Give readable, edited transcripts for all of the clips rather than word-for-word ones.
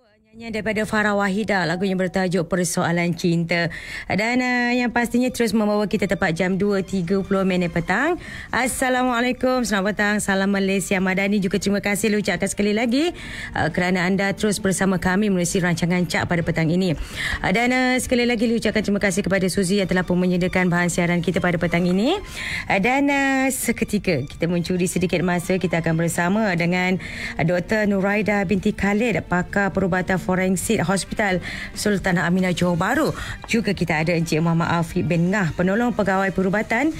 Nyanyian daripada Farah Wahidah, lagu yang bertajuk Persoalan Cinta. Dan yang pastinya terus membawa kita tepat jam 2.30 petang. Assalamualaikum, selamat petang, salam Malaysia Madani. Juga terima kasih ucapkan sekali lagi kerana anda terus bersama kami menerusi rancangan CAK pada petang ini. Dan sekali lagi ucapkan terima kasih kepada Suzy yang telah pun menyediakan bahan siaran kita pada petang ini. Dan seketika kita mencuri sedikit masa, kita akan bersama dengan Dr. Nuraida binti Khalid, pakar perubatan forensik Hospital Sultanah Aminah Johor Bahru. Juga kita ada Encik Muhammad Afiq bin Ngah, penolong pegawai perubatan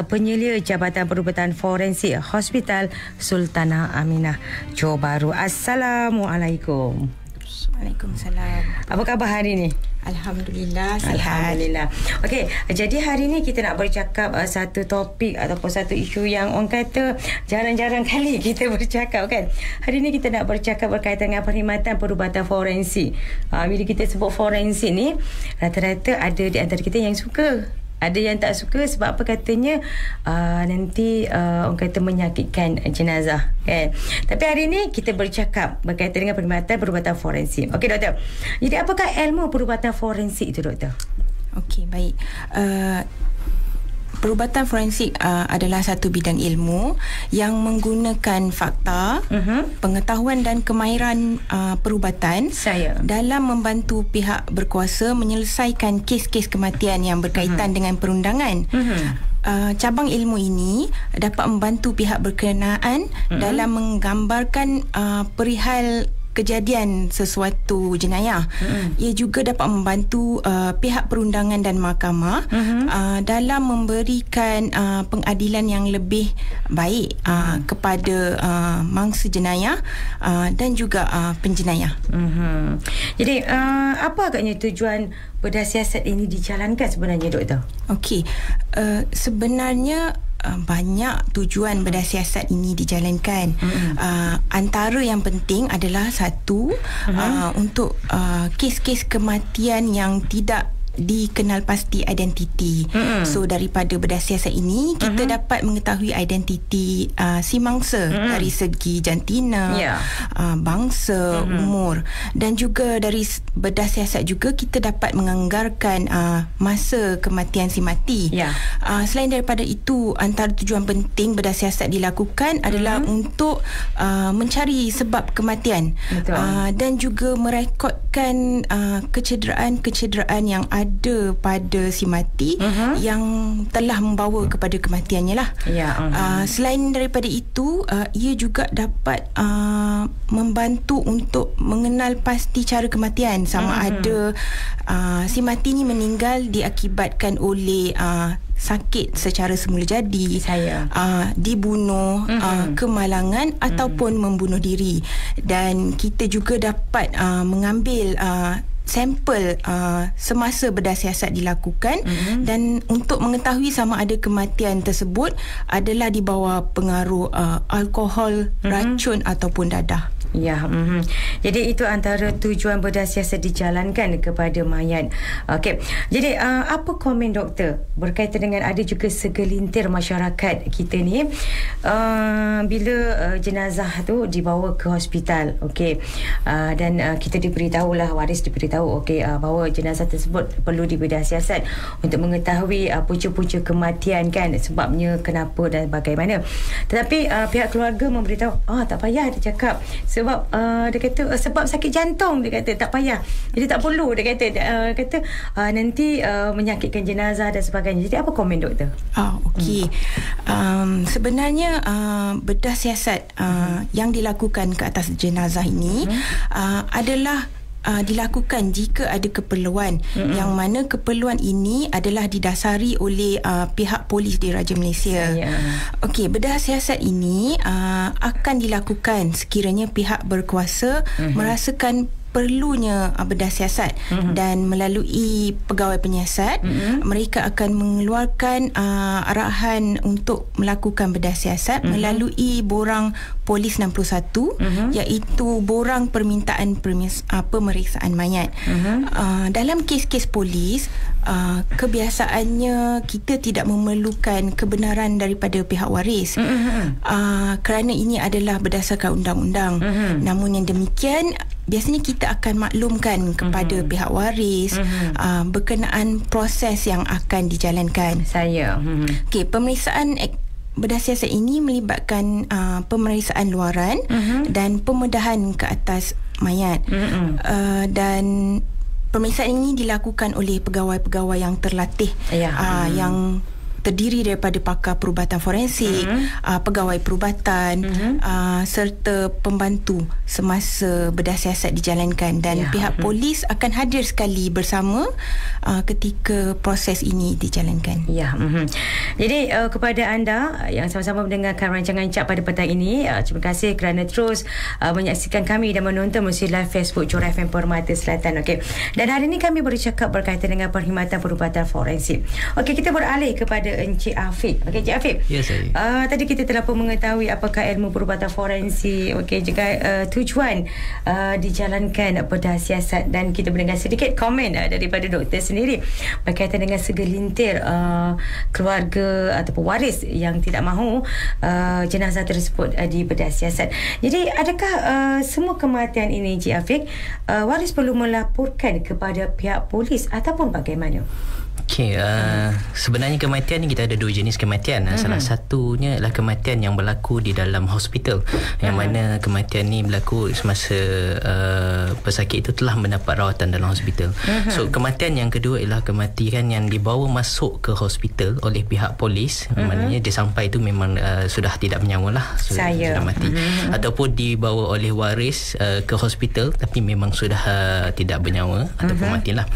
penyelia Jabatan Perubatan Forensik Hospital Sultanah Aminah Johor Bahru. Assalamualaikum. Waalaikumsalam. Apa khabar hari ini? Alhamdulillah, sihat. Alhamdulillah. Okey, jadi hari ni kita nak bercakap satu topik ataupun satu isu yang orang kata jarang-jarang kali kita bercakap, kan. Hari ni kita nak bercakap berkaitan dengan perkhidmatan perubatan forensik. Bila kita sebut forensik ni, rata-rata ada di antara kita yang suka. Ada yang tak suka sebab apa katanya nanti orang kata menyakitkan jenazah, kan. Tapi hari ni kita bercakap berkaitan dengan perkhidmatan perubatan forensik. Okey doktor. Jadi apakah ilmu perubatan forensik itu doktor? Okey, baik. Perubatan forensik adalah satu bidang ilmu yang menggunakan fakta, pengetahuan dan kemahiran perubatan dalam membantu pihak berkuasa menyelesaikan kes-kes kematian yang berkaitan dengan perundangan. Cabang ilmu ini dapat membantu pihak berkenaan dalam menggambarkan perihal kejadian sesuatu jenayah. Ia juga dapat membantu pihak perundangan dan mahkamah dalam memberikan pengadilan yang lebih baik kepada mangsa jenayah dan juga penjenayah. Jadi apa agaknya tujuan berdasiasat ini dijalankan sebenarnya doktor? Okey, sebenarnya banyak tujuan berdasiasat ini dijalankan. Antara yang penting adalah satu, untuk kes-kes kematian yang tidak dikenal pasti identiti. So daripada berdasiasat ini kita dapat mengetahui identiti si mangsa dari segi jantina, bangsa, umur, dan juga dari berdasiasat juga kita dapat menganggarkan masa kematian si mati. Selain daripada itu, antara tujuan penting berdasiasat dilakukan adalah untuk mencari sebab kematian, dan juga merekodkan kecederaan-kecederaan yang ada pada si mati yang telah membawa kepada kematiannya lah. Selain daripada itu, ia juga dapat membantu untuk mengenal pasti cara kematian, sama ada si mati ni meninggal diakibatkan oleh sakit secara semula jadi, dibunuh, kemalangan ataupun membunuh diri. Dan kita juga dapat mengambil sampel semasa berdasiasat dilakukan dan untuk mengetahui sama ada kematian tersebut adalah di bawah pengaruh alkohol, racun ataupun dadah. Jadi itu antara tujuan berdasiasat dijalankan kepada mayat. Okey. Jadi apa komen doktor berkaitan dengan ada juga segelintir masyarakat kita ni bila jenazah tu dibawa ke hospital, okey, dan kita diberitahulah, waris diberitahu bahawa jenazah tersebut perlu diberdasiasat untuk mengetahui punca-punca kematian, kan, sebabnya kenapa dan bagaimana. Tetapi pihak keluarga memberitahu tak payah, dia cakap sebab dia kata sebab sakit jantung, dia kata tak payah, jadi tak perlu, dia kata nanti menyakitkan jenazah dan sebagainya. Jadi apa komen doktor? Okey. Sebenarnya berdasiasat yang dilakukan ke atas jenazah ini adalah dilakukan jika ada keperluan, yang mana keperluan ini adalah didasari oleh pihak polis di Raja Malaysia. Okey, berdasiasat ini akan dilakukan sekiranya pihak berkuasa merasakan perlunya berdasiasat, dan melalui pegawai penyiasat mereka akan mengeluarkan arahan untuk melakukan berdasiasat melalui borang Polis 61, iaitu borang permintaan pemeriksaan mayat. Dalam kes-kes polis, kebiasaannya kita tidak memerlukan kebenaran daripada pihak waris, kerana ini adalah berdasarkan undang-undang. Namun yang demikian biasanya kita akan maklumkan kepada pihak waris berkenaan proses yang akan dijalankan. Okey, pemeriksaan berdasar ini melibatkan pemeriksaan luaran dan pembedahan ke atas mayat. Dan pemeriksaan ini dilakukan oleh pegawai-pegawai yang terlatih, yang terdiri daripada pakar perubatan forensik, pegawai perubatan, serta pembantu semasa bedah siasat dijalankan, dan pihak polis akan hadir sekali bersama ketika proses ini dijalankan. Jadi kepada anda yang sama-sama mendengarkan rancangan Cap pada petang ini, terima kasih kerana terus menyaksikan kami dan menonton melalui live Facebook Johor FM Permata Selatan. Okey. Dan hari ini kami bercakap berkaitan dengan perkhidmatan perubatan forensik. Okey, kita beralih kepada Encik Afiq. Okey, Encik Afiq. Ya, saya. Tadi kita telah pun mengetahui apakah ilmu perubatan forensik, okey, juga tujuan dijalankan bedah siasat, dan kita mendengar sedikit komen daripada doktor sendiri berkaitan dengan segelintir keluarga ataupun waris yang tidak mahu jenazah tersebut dibedah siasat. Jadi adakah semua kematian ini, Encik Afiq, waris perlu melaporkan kepada pihak polis ataupun bagaimana? Okey, sebenarnya kematian ni kita ada dua jenis kematian. Salah satunya adalah kematian yang berlaku di dalam hospital, yang mana kematian ni berlaku semasa pesakit itu telah mendapat rawatan dalam hospital. So kematian yang kedua ialah kematian yang dibawa masuk ke hospital oleh pihak polis, maknanya dia sampai itu memang sudah tidak bernyawa lah, sudah mati, ataupun dibawa oleh waris ke hospital tapi memang sudah tidak bernyawa ataupun matilah.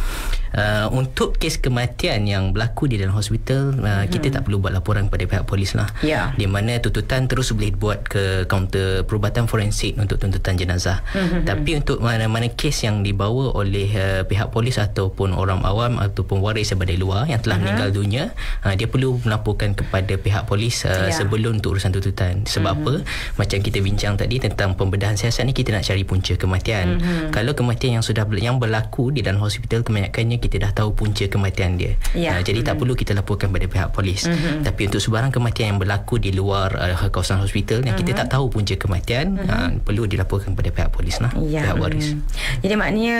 Untuk kes kematian yang berlaku di dalam hospital, kita tak perlu buat laporan kepada pihak polis lah, di mana tuntutan terus boleh buat ke kaunter perubatan forensik untuk tuntutan jenazah. Tapi untuk mana-mana kes yang dibawa oleh pihak polis ataupun orang awam ataupun waris daripada luar yang telah meninggal dunia, dia perlu melaporkan kepada pihak polis sebelum untuk urusan tuntutan. Sebab apa? Macam kita bincang tadi tentang pembedahan siasat ni, kita nak cari punca kematian. Kalau kematian yang berlaku di dalam hospital, kebanyakannya kita dah tahu punca kematian dia. Jadi tak perlu kita laporkan pada pihak polis. Tapi untuk sebarang kematian yang berlaku di luar kawasan hospital yang kita tak tahu punca kematian, perlu dilaporkan kepada pihak polis lah, pihak waris. Jadi maknanya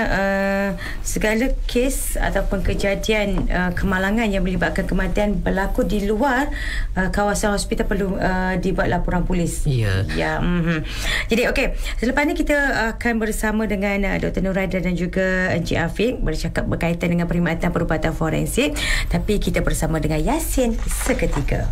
segala kes ataupun kejadian kemalangan yang melibatkan kematian berlaku di luar kawasan hospital perlu dibuat laporan polis. Jadi okey, selepas ni kita akan bersama dengan Dr. Nuraida dan juga Encik Afiq bercakap berkaitan dengan perkhidmatan perubatan forensik, tapi kita bersama dengan Yasin seketika.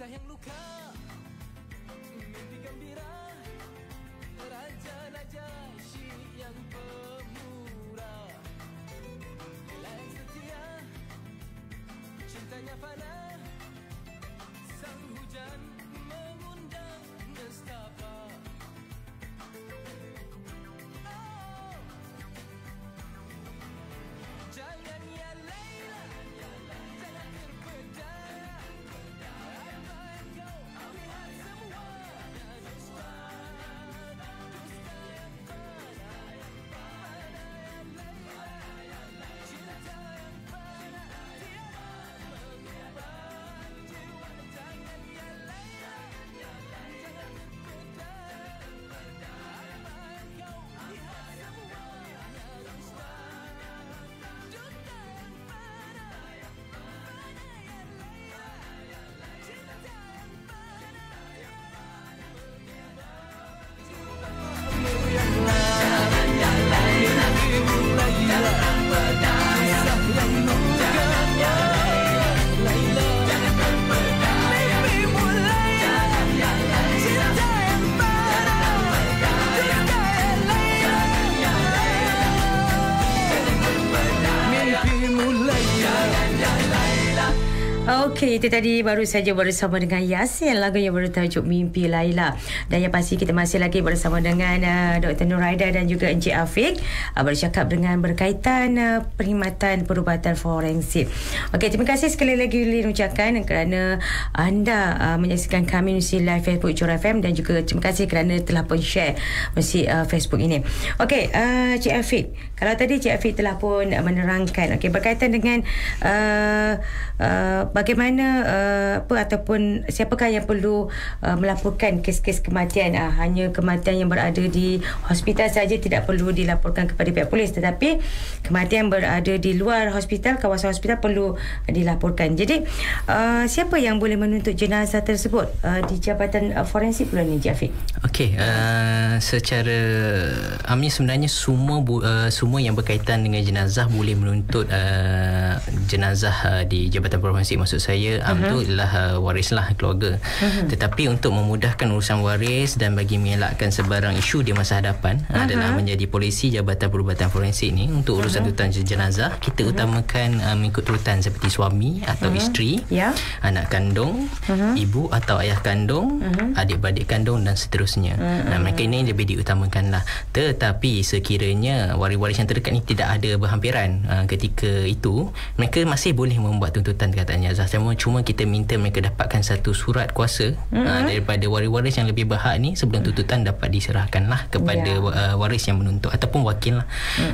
Cinta yang luka, mimpi gembira, Raja Najasyi yang pemurah, Bella yang setia, cintanya fana, sang hujan mengundang nestapa. Oh, jangan ya Laila, jangan terpedaya. Apa yang kau lihat semuanya dusta, dusta yang fana ya Laila, cinta yang fana tiada mengubah jiwa. Jangan ya Laila, jangan terpedaya. Apa yang kau lihat semuanya dusta, dusta yang fana ya Laila, cinta yang fana tiada mengubah jiwa. Okey, itu tadi baru saja bersama dengan Yasin, lagu yang bertajuk Mimpi Laila. Dan yang pasti kita masih lagi bersama dengan Dr. Nuraida dan juga Encik Afiq bercakap dengan berkaitan perkhidmatan perubatan forensik. Okey, terima kasih sekali lagi Lin ucapkan kerana anda menyaksikan kami melalui live Facebook Cura FM, dan juga terima kasih kerana telah pun share melalui Facebook ini. Okey, Encik Afiq, kalau tadi Encik Afiq telah pun menerangkan berkaitan dengan bagaimana ataupun siapakah yang perlu melaporkan kes-kes kematian. Hanya kematian yang berada di hospital saja tidak perlu dilaporkan kepada pihak polis, tetapi kematian berada di luar hospital, kawasan hospital perlu dilaporkan. Jadi siapa yang boleh menuntut jenazah tersebut di Jabatan Forensik pula ni, Encik Afiq? Okey, secara amnya sebenarnya semua yang berkaitan dengan jenazah boleh menuntut jenazah di Jabatan Forensik. Maksud saya tu adalah warislah keluarga. Tetapi untuk memudahkan urusan waris dan bagi mengelakkan sebarang isu di masa hadapan adalah menjadi polisi Jabatan Perubatan Forensik ni, untuk urusan turutan jenazah kita utamakan mengikut turutan seperti suami atau isteri, anak kandung, ibu atau ayah kandung, adik-beradik kandung dan seterusnya. Mereka ini lebih diutamakanlah. Tetapi sekiranya waris-waris yang terdekat ni tidak ada berhampiran ketika itu, mereka masih boleh membuat tuntutan katanya. Cuma kita minta mereka dapatkan satu surat kuasa daripada waris-waris yang lebih berhak ni sebelum tuntutan dapat diserahkanlah kepada waris yang menuntut ataupun wakil lah.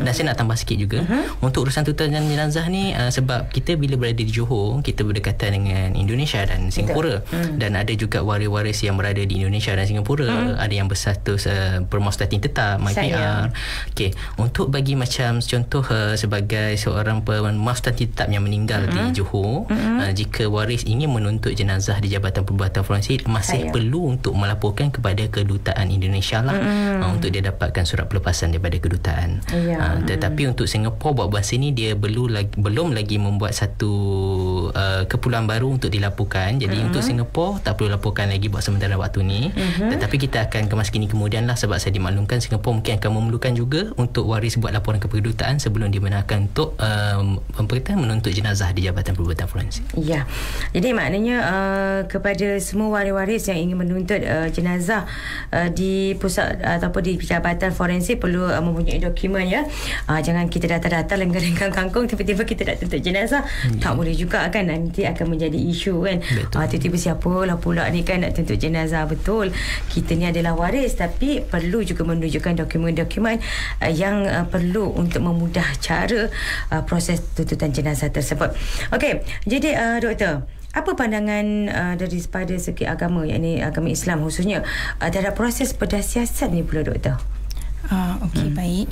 Dan saya nak tambah sikit juga untuk urusan tuntutan jenazah ni, sebab kita bila berada di Johor, kita berdekatan dengan Indonesia dan Singapura. Dan ada juga waris-waris yang berada di Indonesia dan Singapura. Ada yang berstatus bermustatin tetap, MyPR. Okey, untuk bagi macam contoh sebagai seorang bermustatin tetap yang meninggal di Johor, jika waris ingin menuntut jenazah di Jabatan Perubatan Forensik, masih perlu untuk melaporkan kepada Kedutaan Indonesia lah, untuk dia dapatkan surat pelepasan daripada kedutaan. Tetapi untuk Singapura buat bahasa ni, dia belum lagi membuat satu kepulauan baru untuk dilaporkan. Jadi untuk Singapura tak perlu laporkan lagi buat sementara waktu ni. Tetapi kita akan kemas kini kemudian lah, sebab saya dimaklumkan Singapura mungkin akan memerlukan juga untuk waris buat laporan ke kedutaan sebelum dibenarkan untuk menuntut jenazah di Jabatan Perubatan Forensik. Ya, jadi maknanya kepada semua waris-waris yang ingin menuntut jenazah di pusat ataupun di Jabatan Forensik perlu mempunyai dokumen, ya. Jangan kita datang-datang lenggang-lenggang kangkung tiba-tiba kita nak tuntut jenazah. Tak boleh juga kan, nanti akan menjadi isu kan. Tiba-tiba siapalah pula ni kan nak tuntut jenazah. Betul, kita ni adalah waris, tapi perlu juga menunjukkan dokumen-dokumen yang perlu untuk memudah cara proses tuntutan jenazah tersebut. Okey, jadi doktor, apa pandangan daripada segi agama, yakni agama Islam khususnya, terhadap proses berdasiasat ni pula, doktor? Okey, baik.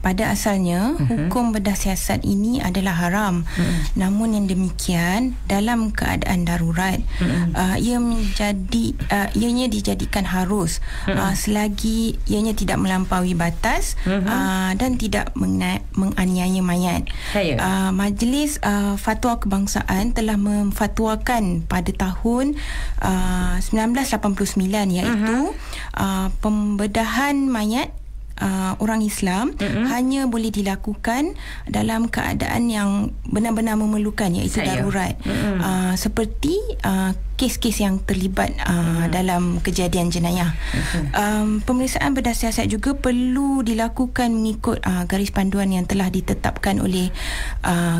Pada asalnya hukum bedah siasat ini adalah haram. Namun yang demikian dalam keadaan darurat ianya dijadikan harus selagi ianya tidak melampaui batas dan tidak menganiaya mayat. Majlis Fatwa Kebangsaan telah memfatwakan pada tahun 1989 iaitu pembedahan mayat orang Islam hanya boleh dilakukan dalam keadaan yang benar-benar memerlukan, iaitu darurat. Seperti kes-kes yang terlibat dalam kejadian jenayah. Pemeriksaan bedah siasat juga perlu dilakukan mengikut garis panduan yang telah ditetapkan oleh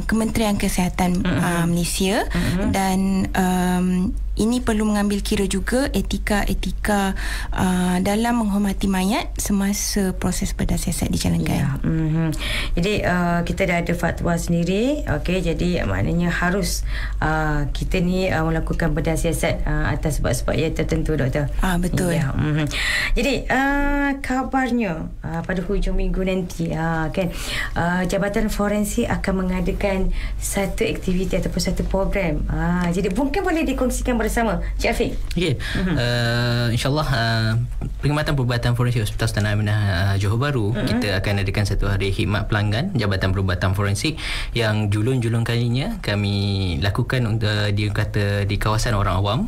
Kementerian Kesihatan Malaysia, dan ini perlu mengambil kira juga etika-etika dalam menghormati mayat semasa proses bedah siasat dijalankan. Jadi kita dah ada fatwa sendiri. Okey, jadi maknanya harus kita ni melakukan bedah siasat atas sebab-sebab yang tertentu, doktor. Betul. Jadi kabarnya pada hujung minggu nanti kan Jabatan Forensik akan mengadakan satu aktiviti ataupun satu program. Jadi mungkin boleh dikongsikan bersama Cik Afiq. Okey. InsyaAllah Perkhidmatan Perubatan Forensik Hospital Sultan Aminah Johor Bahru, kita akan adakan satu hari khidmat pelanggan Jabatan Perubatan Forensik yang julung-julung kalinya kami lakukan di kawasan orang awam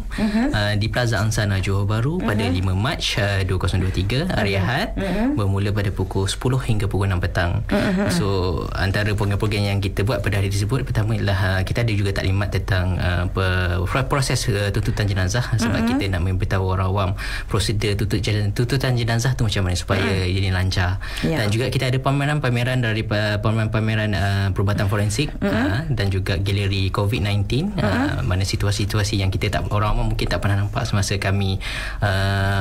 di Plaza Angsana Johor Bahru pada 5 Mac 2023 hari Ahad, bermula pada pukul 10 hingga pukul 6 petang. So antara program-program yang kita buat pada hari tersebut, pertama ialah kita ada juga taklimat tentang proses tuntutan jenazah, sebab kita nak memberitahu orang awam prosedur tuntutan jenazah tu macam mana supaya ini lancar. Dan juga kita ada pameran dari pameran perubatan forensik dan juga galeri COVID-19, mana situasi-situasi yang kita orang awam mungkin tak pernah nampak semasa kami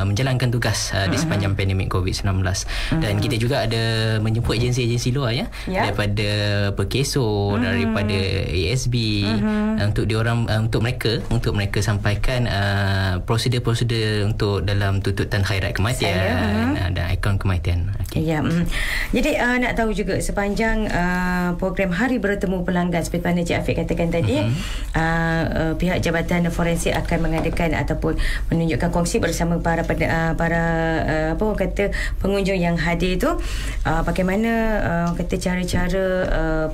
menjalankan tugas di sepanjang pandemik COVID-19. Dan kita juga ada menjemput agensi-agensi luar daripada Perkeso, daripada ASB, untuk mereka sampaikan prosedur-prosedur untuk dalam tuntutan khairat kematian dan akaun kematian. Jadi nak tahu juga sepanjang program Hari Bertemu Pelanggan seperti mana Cik Afiq katakan tadi, pihak Jabatan Forensik akan mengadakan ataupun menunjukkan kongsi bersama para pengunjung yang hadir tu bagaimana cara-cara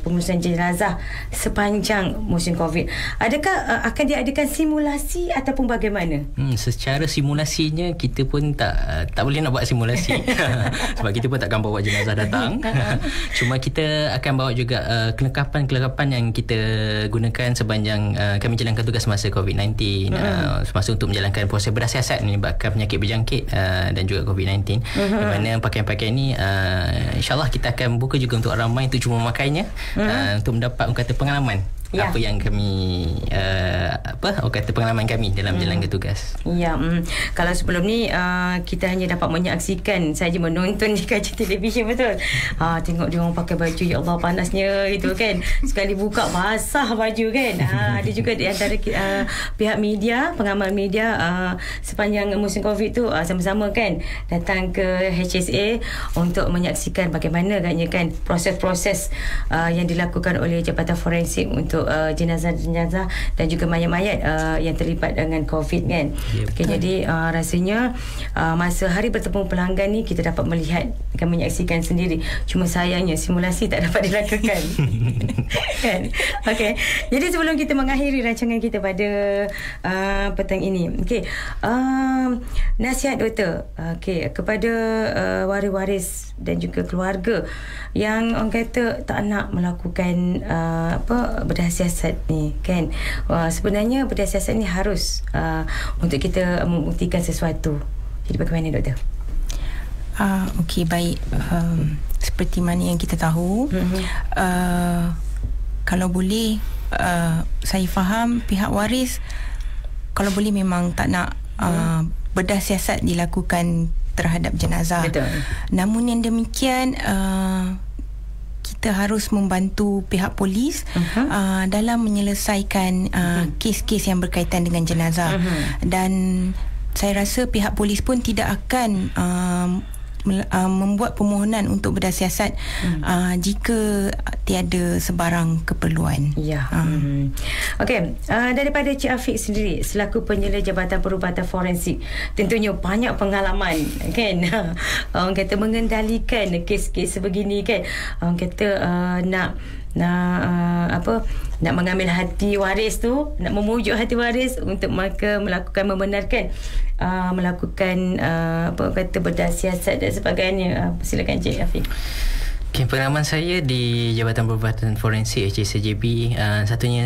pengurusan jenazah sepanjang musim COVID. Adakah akan diadakan simulasi ataupun bagaimana? Secara simulasinya kita pun tak boleh nak buat simulasi sebab kita pun takkan bawa jenazah datang. Cuma kita akan bawa juga kelengkapan yang kita gunakan sepanjang kami jalankan tugas semasa COVID-19, semasa untuk menjalankan proses bedah siasat menyebabkan penyakit berjangkit dan juga COVID-19. Di mana pakaian-pakaian ni insyaAllah kita akan buka juga untuk ramai untuk cuma memakainya untuk mendapat pengalaman apa yang kami pengalaman kami dalam menjalankan tugas. Kalau sebelum ni kita hanya dapat menyaksikan saja, menonton di kaca televisyen, betul. Tengok dia orang pakai baju, ya Allah panasnya itu kan. Sekali buka basah baju kan. Ada juga di antara pihak media, pengamal media sepanjang musim COVID tu sama-sama kan datang ke HSA untuk menyaksikan bagaimana agaknya kan proses-proses yang dilakukan oleh Jabatan Forensik untuk jenazah-jenazah dan juga mayat-mayat yang terlibat dengan COVID kan. Jadi rasanya masa Hari Bertemu Pelanggan ni kita dapat melihat dan menyaksikan sendiri. Cuma sayangnya simulasi tak dapat dilakukan. Kan? Okey. Jadi sebelum kita mengakhiri rancangan kita pada petang ini, nasihat doktor kepada waris-waris dan juga keluarga yang orang kata tak nak melakukan bedah siasat ni kan. Sebenarnya bedah siasat ni harus untuk kita membuktikan sesuatu. Jadi bagaimana doktor? Okey, baik. Seperti mana yang kita tahu, kalau boleh saya faham pihak waris kalau boleh memang tak nak bedah siasat dilakukan terhadap jenazah. Betul. Namun yang demikian kita harus membantu pihak polis dalam menyelesaikan kes-kes yang berkaitan dengan jenazah. Dan saya rasa pihak polis pun tidak akan membuat permohonan untuk bedah siasat jika tiada sebarang keperluan. Ya. Okey, daripada Cik Afiq sendiri selaku penyela Jabatan Perubatan Forensik, tentunya banyak pengalaman kan. Orang kata mengendalikan kes-kes sebegini kan. Orang kata nak mengambil hati waris tu, nak memujuk hati waris untuk mereka membenarkan melakukan bedah siasat dan sebagainya. Silakan Cik Afiq. Okay, pengalaman saya di Jabatan Perubatan Forensik HCJB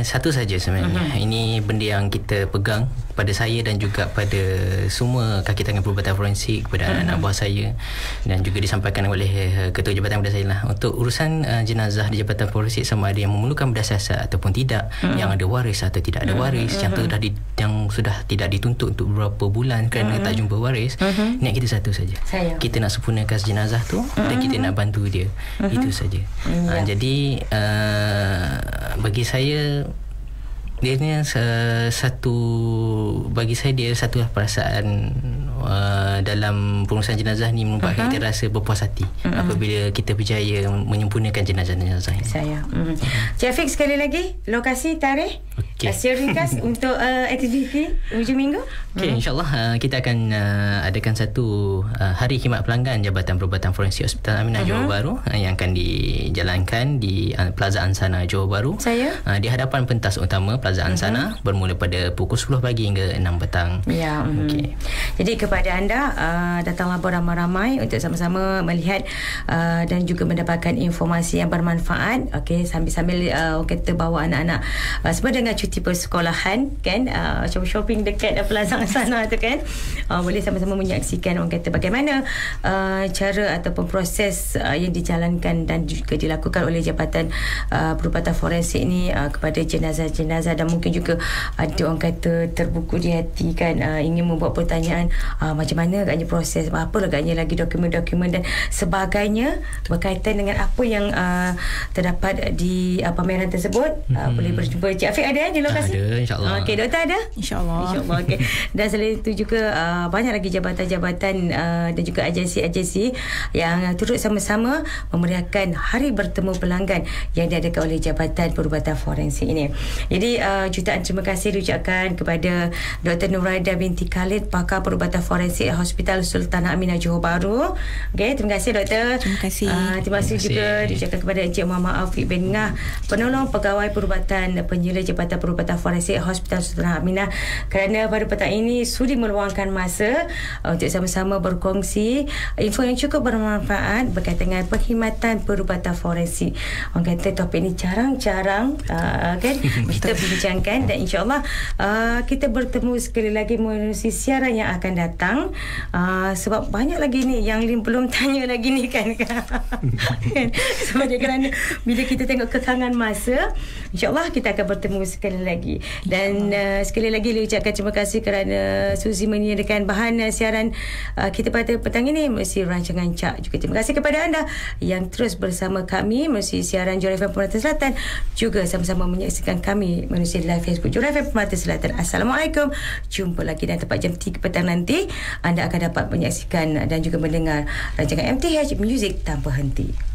satu saja sebenarnya. Ini benda yang kita pegang pada saya dan juga pada semua kaki tangan perubatan forensik, kepada anak-anak buah saya, dan juga disampaikan oleh ketua jabatan kepada saya lah. Untuk urusan jenazah di Jabatan Forensik, sama ada yang memerlukan bedah siasat ataupun tidak, yang ada waris atau tidak ada waris, yang sudah tidak dituntut untuk beberapa bulan kerana tak jumpa waris, niat kita satu saja. Kita nak sempurnakan jenazah tu dan kita nak bantu dia. Itu saja. Jadi bagi saya dia ni bagi saya dia satu perasaan dalam pengurusan jenazah ni membuatkan kita rasa berpuas hati apabila kita berjaya menyempurnakan jenazah-jenazah ini. Cik Afiq, sekali lagi lokasi, tarikh, secara ringkas untuk aktiviti hujung minggu. InsyaAllah kita akan adakan satu Hari Khidmat Pelanggan Jabatan Perubatan Forensik Hospital Aminah Johor Bahru yang akan dijalankan di Plaza Ansana Johor Bahru. Di hadapan pentas utama Plaza Ansana bermula pada pukul 10 pagi hingga 6 petang. Ya. Jadi kepada anda, datanglah beramai-ramai untuk sama-sama melihat dan juga mendapatkan informasi yang bermanfaat. Sambil-sambil kita bawa anak-anak sebab dengan cuti persekolahan kan, shopping dekat Plaza Ansana tu kan, boleh sama-sama menyaksikan orang kata bagaimana cara ataupun proses yang dijalankan dan juga dilakukan oleh Jabatan Perubatan Forensik ni kepada jenazah-jenazah, dan mungkin juga ada orang kata terbuku di hati kan, ingin membuat pertanyaan macam mana agaknya proses, apa agaknya lagi dokumen-dokumen dan sebagainya berkaitan dengan apa yang terdapat di pameran tersebut. Boleh berjumpa Cik Afiq ada di lokasi? Ada, insyaAllah. Okey, doktor ada? InsyaAllah. Okay. Dan selain itu juga banyak lagi jabatan-jabatan dan juga agensi-agensi yang turut sama-sama memeriahkan Hari Bertemu Pelanggan yang diadakan oleh Jabatan Perubatan Forensik ini. Jadi jutaan terima kasih diucapkan kepada Dr. Nuraida binti Khalid, pakar perubatan forensik Hospital Sultanah Aminah Johor Bahru. Okey, terima kasih doktor. Terima kasih. Terima kasih juga diucapkan kepada Encik Muhammad Afiq bin Ngah, penolong pegawai perubatan penyela Jabatan Perubatan Forensik Hospital Sultanah Aminah, kerana pada petang ini sudi meluangkan masa untuk sama-sama berkongsi info yang cukup bermanfaat berkaitan dengan perkhidmatan perubatan forensik. Orang kata topik ini jarang-jarang kan kita bincangkan, dan insyaAllah kita bertemu sekali lagi menerusi siaran yang akan datang, sebab banyak lagi ni yang belum tanya lagi ni kan. Sebab kerana bila kita tengok kekangan masa, insyaAllah kita akan bertemu sekali lagi. Dan sekali lagi saya ucapkan terima kasih kerana Suzy menyediakan bahan siaran kita pada petang ini melalui rancangan Cak. Juga terima kasih kepada anda yang terus bersama kami melalui siaran Johor FM Permata Selatan, juga sama-sama menyaksikan kami melalui live Facebook Johor FM Permata Selatan. Assalamualaikum. Jumpa lagi dan tepat jam 3 petang nanti anda akan dapat menyaksikan dan juga mendengar rancangan MTH Music Tanpa Henti.